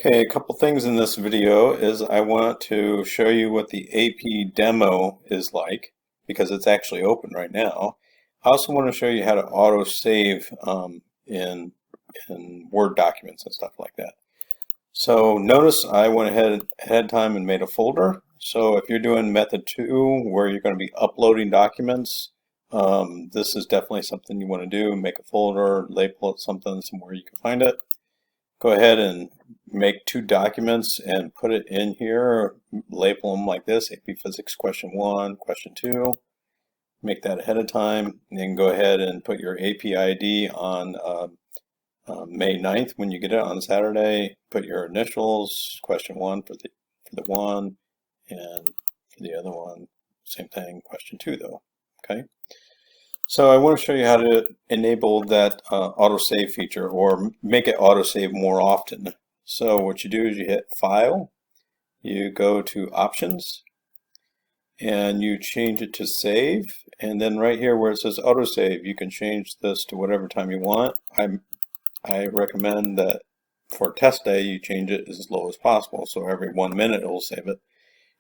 Okay, a couple things in this video is I want to show you what the AP demo is like because it's actually open right now. I also want to show you how to auto save in Word documents and stuff like that. So notice I went ahead of time and made a folder. So if you're doing method 2 where you're going to be uploading documents, this is definitely something you want to do. Make a folder, label it something somewhere you can find it. Go ahead and make 2 documents and put it in here, label them like this, AP Physics question 1, question 2. Make that ahead of time, and then go ahead and put your AP ID on May 9th when you get it on Saturday. Put your initials, question 1 for the one, and for the other one, same thing, question 2 though, okay? So I want to show you how to enable that autosave feature or make it autosave more often. So what you do is you hit File, you go to Options, and you change it to Save. And then right here where it says autosave, you can change this to whatever time you want. I recommend that for test day you change it as low as possible, so every 1 minute it will save it.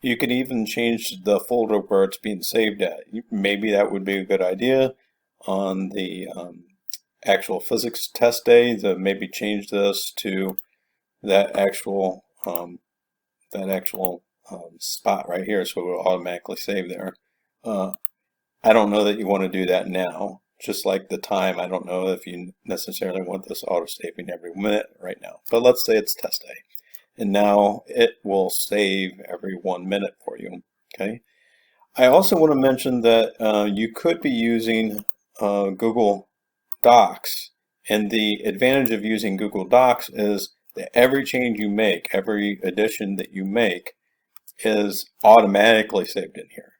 You can even change the folder where it's being saved at. Maybe that would be a good idea on the actual physics test day, to maybe change this to that actual spot right here, so it will automatically save there. I don't know that you want to do that now. Just like the time, I don't know if you necessarily want this auto saving every minute right now. But let's say it's test day, and now it will save every 1 minute for you. Okay. I also want to mention that you could be using Google Docs, and the advantage of using Google Docs is that every change you make, every addition that you make is automatically saved in here.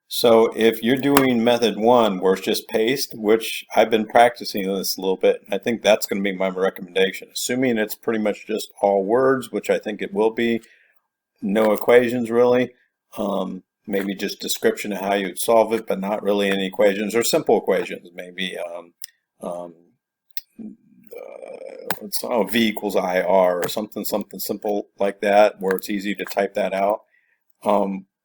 So if you're doing method 1 where it's just paste, which I've been practicing this a little bit, I think that's going to be my recommendation. Assuming it's pretty much just all words, which I think it will be, no equations really, maybe just description of how you'd solve it, but not really any equations or simple equations, maybe V equals IR or something simple like that where it's easy to type that out.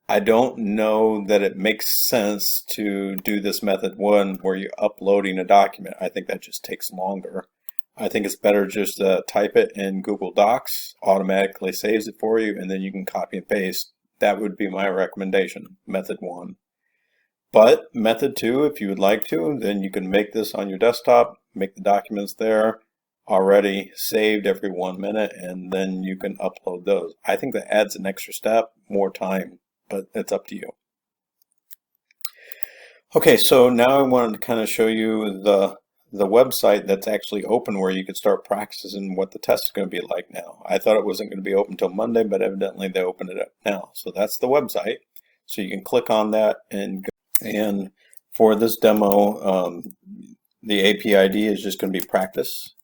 I don't know that it makes sense to do this method 1 where you're uploading a document. I think that just takes longer. I think it's better just to type it in Google Docs, automatically saves it for you, and then you can copy and paste. That would be my recommendation, method 1. But method 2, if you would like to, then you can make this on your desktop, make the documents there, already saved every 1 minute, and then you can upload those. I think that adds an extra step, more time, but it's up to you. Okay, so now I wanted to kind of show you the website that's actually open where you can start practicing what the test is going to be like now. I thought it wasn't going to be open until Monday, but evidently they opened it up now. So that's the website. So you can click on that and go. And for this demo, the AP ID is just going to be practice.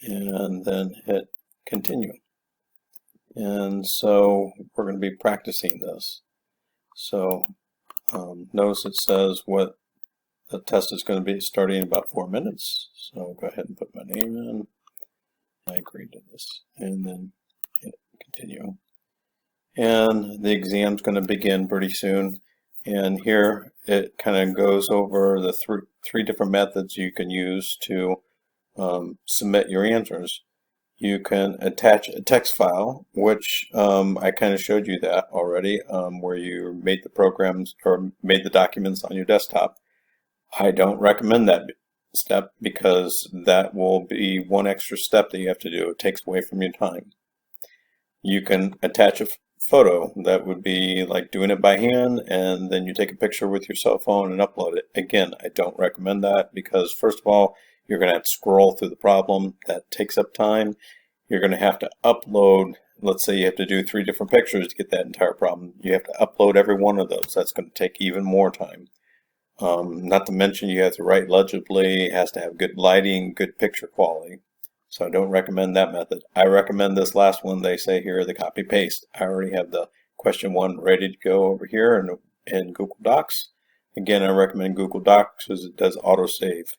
And then hit continue. And so we're going to be practicing this. So notice it says what the test is going to be starting in about 4 minutes. So I'll go ahead and put my name in. I agree to this. And then hit continue. And the exam's going to begin pretty soon. And here it kind of goes over the three different methods you can use to submit your answers. You can attach a text file, which I kind of showed you that already, where you made the programs or made the documents on your desktop. I don't recommend that step because that will be one extra step that you have to do. It takes away from your time. You can attach a photo. That would be like doing it by hand, and then you take a picture with your cell phone and upload it. Again, I don't recommend that because first of all, you're going to have to scroll through the problem. That takes up time. You're going to have to upload, let's say you have to do 3 different pictures to get that entire problem. You have to upload every one of those. That's going to take even more time. Not to mention you have to write legibly. It has to have good lighting, good picture quality. So I don't recommend that method. I recommend this last one they say here, the copy paste. I already have the question 1 ready to go over here in Google Docs. Again, I recommend Google Docs because it does autosave.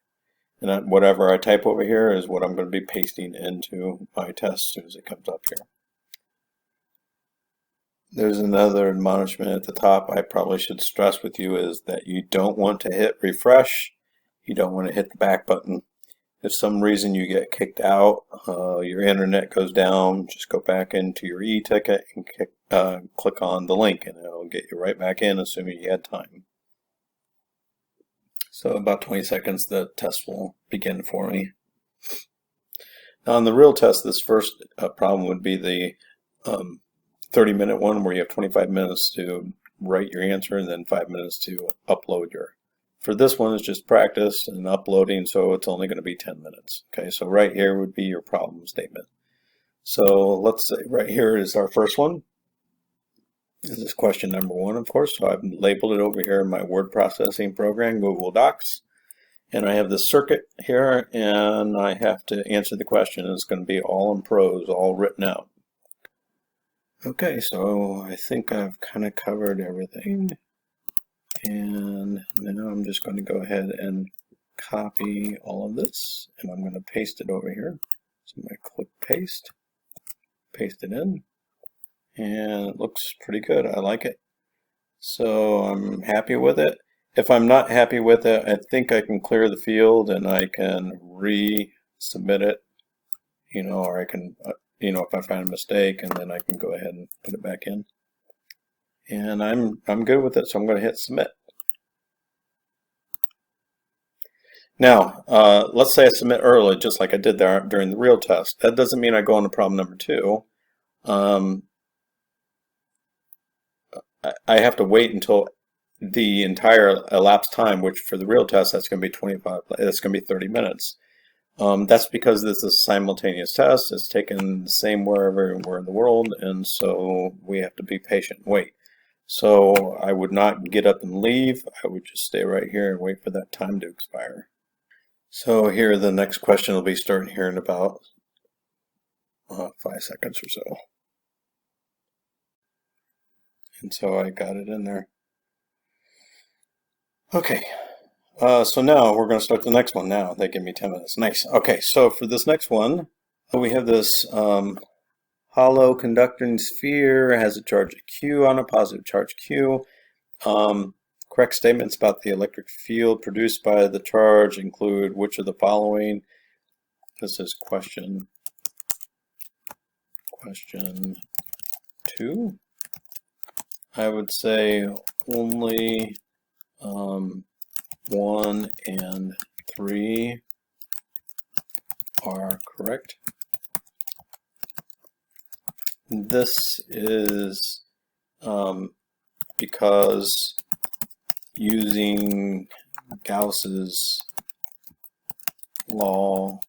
And whatever I type over here is what I'm going to be pasting into my test as soon as it comes up here. There's another admonishment at the top I probably should stress with you, is that you don't want to hit refresh. You don't want to hit the back button. If some reason you get kicked out, your internet goes down, just go back into your e-ticket and click on the link, and it'll get you right back in, assuming you had time. So about 20 seconds, the test will begin for me. Now on the real test, this first problem would be the 30-minute one, where you have 25 minutes to write your answer and then 5 minutes to upload your. For this one, it's just practice and uploading, so it's only going to be 10 minutes. Okay, so right here would be your problem statement. So let's say right here is our first one. This is question number 1, of course. So I've labeled it over here in my word processing program, Google Docs. And I have the circuit here, and I have to answer the question. It's going to be all in prose, all written out. Okay, so I think I've kind of covered everything. And now I'm just going to go ahead and copy all of this, and I'm going to paste it over here. So I'm going to click paste it in, and it looks pretty good. I like it. So I'm happy with it. If I'm not happy with it, I think I can clear the field and I can resubmit it, or I can, if I find a mistake, and then I can go ahead and put it back in. And I'm good with it, so I'm going to hit submit. Now, let's say I submit early, just like I did there during the real test. That doesn't mean I go on to problem number 2. I have to wait until the entire elapsed time, which for the real test, that's going to be 30 minutes. That's because this is a simultaneous test. It's taken the same wherever we're in the world, and so we have to be patient and wait. So I would not get up and leave. I would just stay right here and wait for that time to expire. So here the next question will be starting here in about 5 seconds or so. And so I got it in there. Okay, so now we're going to start the next one now. They give me 10 minutes. Nice. Okay, so for this next one, we have this hollow conducting sphere, has a charge Q on a positive charge Q. Correct statements about the electric field produced by the charge include which of the following? This is question 2. I would say only 1 and 3 are correct. This is because using Gauss's law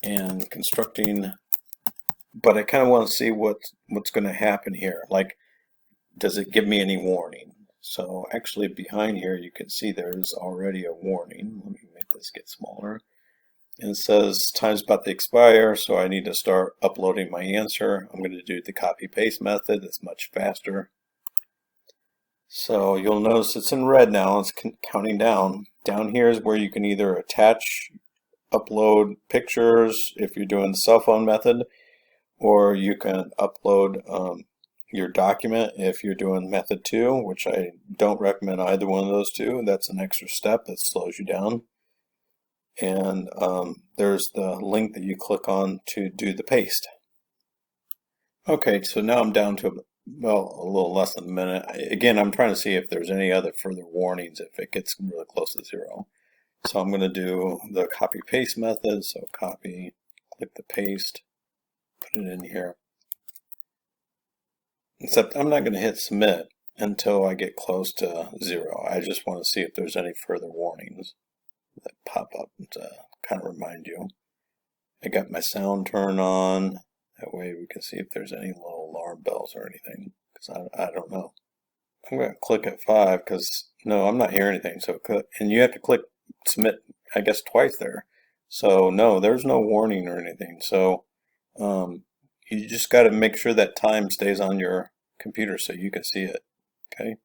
and constructing, but I kind of want to see what's going to happen here. Like, does it give me any warning? So actually behind here you can see there's already a warning. Let me make this get smaller. And it says time's about to expire, so I need to start uploading my answer. I'm going to do the copy paste method. It's much faster. So you'll notice it's in red now. It's counting down. Down here is where you can either attach, upload pictures if you're doing the cell phone method, or you can upload your document if you're doing method 2, which I don't recommend either one of those two. That's an extra step that slows you down. And there's the link that you click on to do the paste. Okay, so now I'm down to, well, a little less than a minute. Again, I'm trying to see if there's any other further warnings if it gets really close to 0. So I'm going to do the copy paste method. So copy, click the paste, put it in here. Except I'm not going to hit submit until I get close to 0. I just want to see if there's any further warnings that pop up to kind of remind you. I got my sound turned on. That way we can see if there's any little alarm bells or anything, because I don't know. I'm going to click at 5 because, no, I'm not hearing anything. So, and you have to click submit, I guess, twice there. So, no, there's no warning or anything. So, you just got to make sure that time stays on your computer so you can see it. Okay.